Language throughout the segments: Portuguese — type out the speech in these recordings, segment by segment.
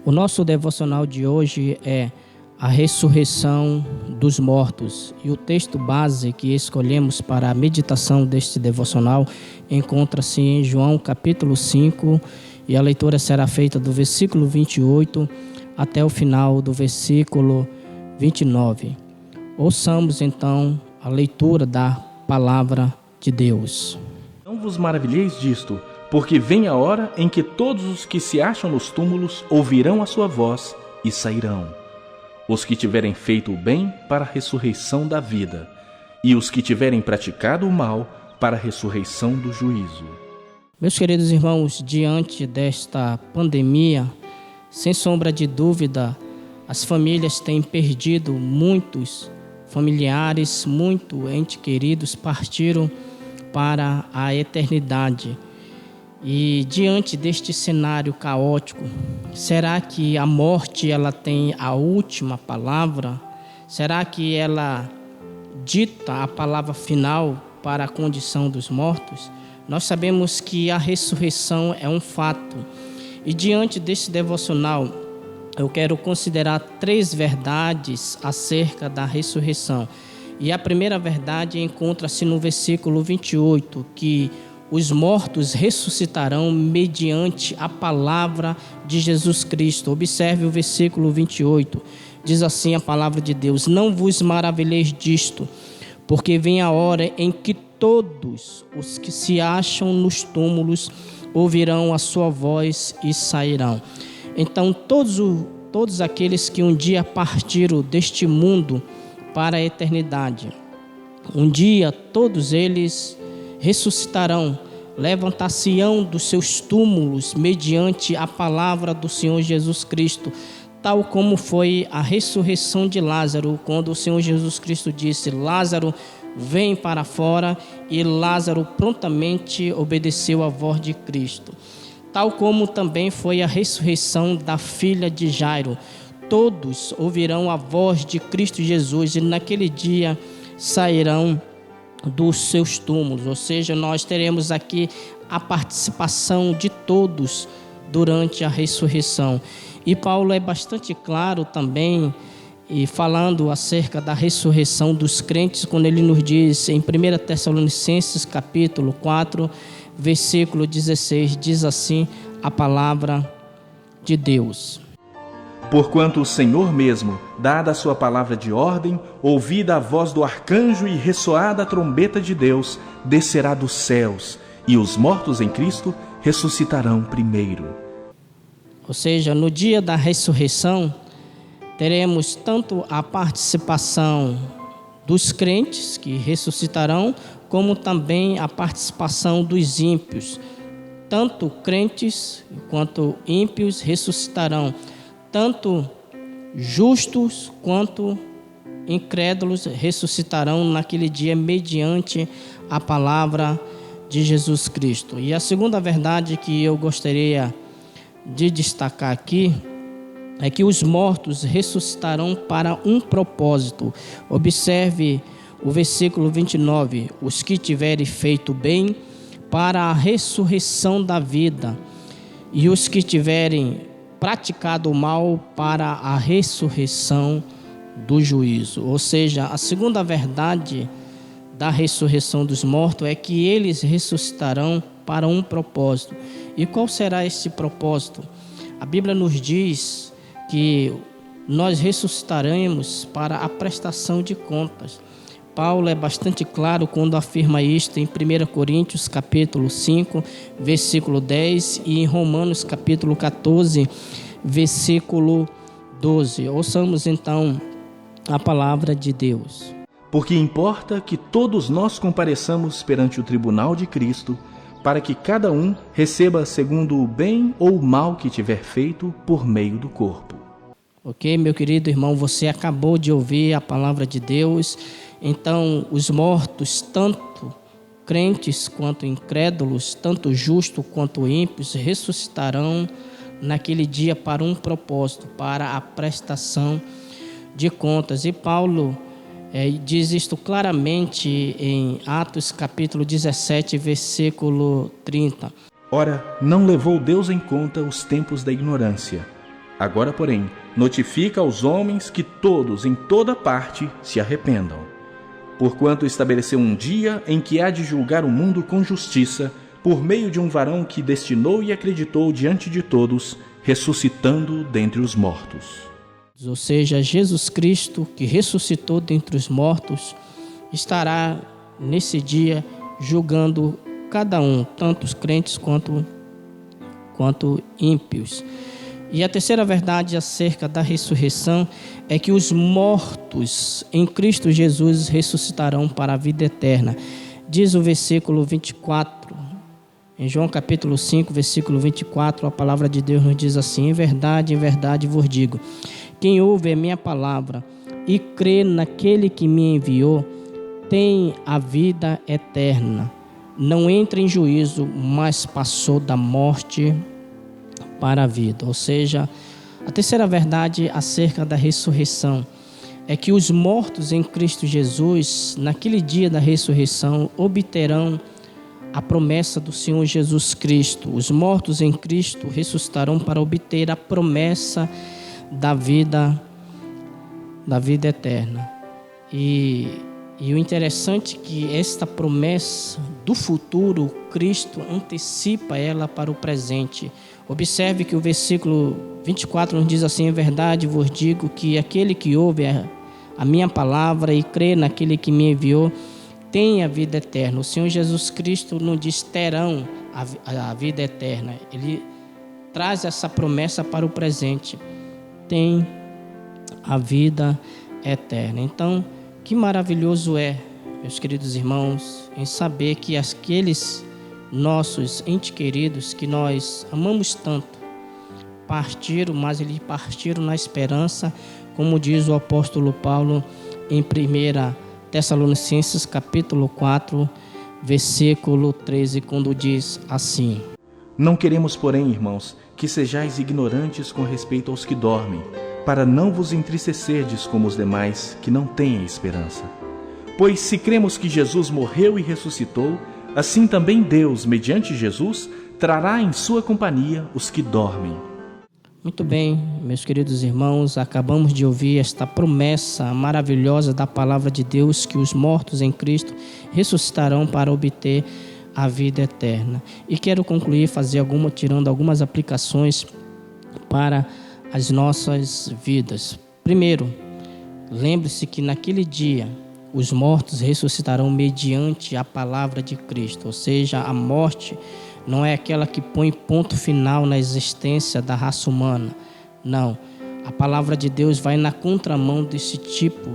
O nosso devocional de hoje é a ressurreição dos mortos. E o texto base que escolhemos para a meditação deste devocional encontra-se em João capítulo 5, e a leitura será feita do versículo 28 até o final do versículo 29. Ouçamos então a leitura da palavra de Deus. Não vos maravilheis disto, porque vem a hora em que todos os que se acham nos túmulos ouvirão a sua voz e sairão. Os que tiverem feito o bem para a ressurreição da vida, e os que tiverem praticado o mal para a ressurreição do juízo. Meus queridos irmãos, diante desta pandemia, sem sombra de dúvida, as famílias têm perdido muitos familiares, muitos entes queridos partiram para a eternidade. E diante deste cenário caótico, será que a morte ela tem a última palavra? Será que ela dita a palavra final para a condição dos mortos? Nós sabemos que a ressurreição é um fato. E diante deste devocional, eu quero considerar 3 verdades acerca da ressurreição. E a primeira verdade encontra-se no versículo 28, que os mortos ressuscitarão mediante a palavra de Jesus Cristo. Observe o versículo 28. Diz assim a palavra de Deus: não vos maravilheis disto, porque vem a hora em que todos os que se acham nos túmulos ouvirão a sua voz e sairão. Então todos aqueles que um dia partiram deste mundo para a eternidade, um dia todos eles ressuscitarão, levantar-se-ão dos seus túmulos mediante a palavra do Senhor Jesus Cristo, tal como foi a ressurreição de Lázaro, quando o Senhor Jesus Cristo disse: Lázaro, vem para fora, e Lázaro prontamente obedeceu à voz de Cristo. Tal como também foi a ressurreição da filha de Jairo, todos ouvirão a voz de Cristo Jesus e naquele dia sairão dos seus túmulos. Ou seja, nós teremos aqui a participação de todos durante a ressurreição. E Paulo é bastante claro também, e falando acerca da ressurreição dos crentes, quando ele nos diz em 1 Tessalonicenses capítulo 4, versículo 16, diz assim a palavra de Deus: Porquanto o Senhor mesmo, dada a sua palavra de ordem, ouvida a voz do arcanjo e ressoada a trombeta de Deus, descerá dos céus, e os mortos em Cristo ressuscitarão primeiro. Ou seja, no dia da ressurreição, teremos tanto a participação dos crentes que ressuscitarão, como também a participação dos ímpios. Tanto crentes quanto ímpios ressuscitarão. Tanto justos quanto incrédulos ressuscitarão naquele dia mediante a palavra de Jesus Cristo. E a segunda verdade que eu gostaria de destacar aqui é que os mortos ressuscitarão para um propósito. Observe o versículo 29. Os que tiverem feito bem para a ressurreição da vida, e os que tiverem praticado o mal para a ressurreição do juízo. Ou seja, a segunda verdade da ressurreição dos mortos é que eles ressuscitarão para um propósito. E qual será esse propósito? A Bíblia nos diz que nós ressuscitaremos para a prestação de contas. Paulo é bastante claro quando afirma isto em 1 Coríntios capítulo 5, versículo 10 e em Romanos capítulo 14, versículo 12. Ouçamos então a palavra de Deus. Porque importa que todos nós compareçamos perante o tribunal de Cristo, para que cada um receba segundo o bem ou o mal que tiver feito por meio do corpo. Ok, meu querido irmão, você acabou de ouvir a palavra de Deus. Então, os mortos, tanto crentes quanto incrédulos, tanto justos quanto ímpios, ressuscitarão naquele dia para um propósito, para a prestação de contas. E Paulo diz isto claramente em Atos capítulo 17, versículo 30. Ora, não levou Deus em conta os tempos da ignorância, Agora, porém, notifica aos homens que todos, em toda parte, se arrependam. Porquanto estabeleceu um dia em que há de julgar o mundo com justiça, por meio de um varão que destinou e acreditou diante de todos, ressuscitando dentre os mortos. Ou seja, Jesus Cristo, que ressuscitou dentre os mortos, estará nesse dia julgando cada um, tanto os crentes quanto ímpios. E a terceira verdade acerca da ressurreição é que os mortos em Cristo Jesus ressuscitarão para a vida eterna. Diz o versículo 24, em João capítulo 5, versículo 24, a palavra de Deus nos diz assim: em verdade vos digo, quem ouve a minha palavra e crê naquele que me enviou, tem a vida eterna. Não entra em juízo, mas passou da morte para a vida. Ou seja, a terceira verdade acerca da ressurreição é que os mortos em Cristo Jesus, naquele dia da ressurreição, obterão a promessa do Senhor Jesus Cristo. Os mortos em Cristo ressuscitarão para obter a promessa da vida eterna. E o interessante é que esta promessa do futuro, Cristo antecipa ela para o presente. Observe que o versículo 24 nos diz assim: em verdade vos digo que aquele que ouve a minha palavra e crê naquele que me enviou, tem a vida eterna. O Senhor Jesus Cristo não diz terão a vida eterna. Ele traz essa promessa para o presente. Tem a vida eterna. Então, que maravilhoso é, meus queridos irmãos, em saber que aqueles nossos entes queridos que nós amamos tanto partiram, mas eles partiram na esperança, como diz o apóstolo Paulo em 1 Tessalonicenses capítulo 4, versículo 13, quando diz assim: Não queremos, porém, irmãos, que sejais ignorantes com respeito aos que dormem, para não vos entristecerdes como os demais que não têm esperança. Pois se cremos que Jesus morreu e ressuscitou, assim também Deus, mediante Jesus, trará em sua companhia os que dormem. Muito bem, meus queridos irmãos, acabamos de ouvir esta promessa maravilhosa da palavra de Deus, que os mortos em Cristo ressuscitarão para obter a vida eterna. E quero concluir tirando algumas aplicações para as nossas vidas. Primeiro, lembre-se que naquele dia os mortos ressuscitarão mediante a palavra de Cristo, ou seja, a morte não é aquela que põe ponto final na existência da raça humana. Não, a palavra de Deus vai na contramão desse tipo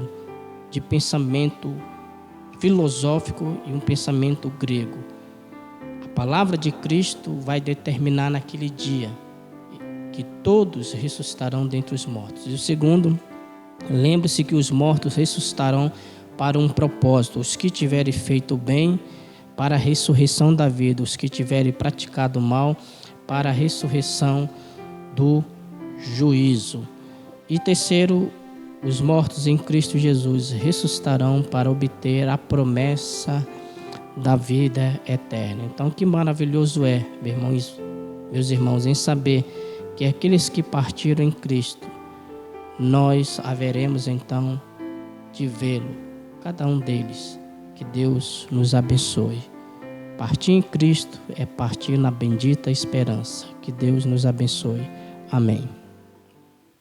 de pensamento filosófico e um pensamento grego. A palavra de Cristo vai determinar naquele dia que todos ressuscitarão dentre os mortos. E o segundo, lembre-se que os mortos ressuscitarão para um propósito. Os que tiverem feito bem, para a ressurreição da vida. Os que tiverem praticado mal, para a ressurreição do juízo. E terceiro, os mortos em Cristo Jesus ressuscitarão para obter a promessa da vida eterna. Então, que maravilhoso é, meus irmãos, em saber que aqueles que partiram em Cristo, nós haveremos então de vê-lo, cada um deles. Que Deus nos abençoe. Partir em Cristo é partir na bendita esperança. Que Deus nos abençoe. Amém.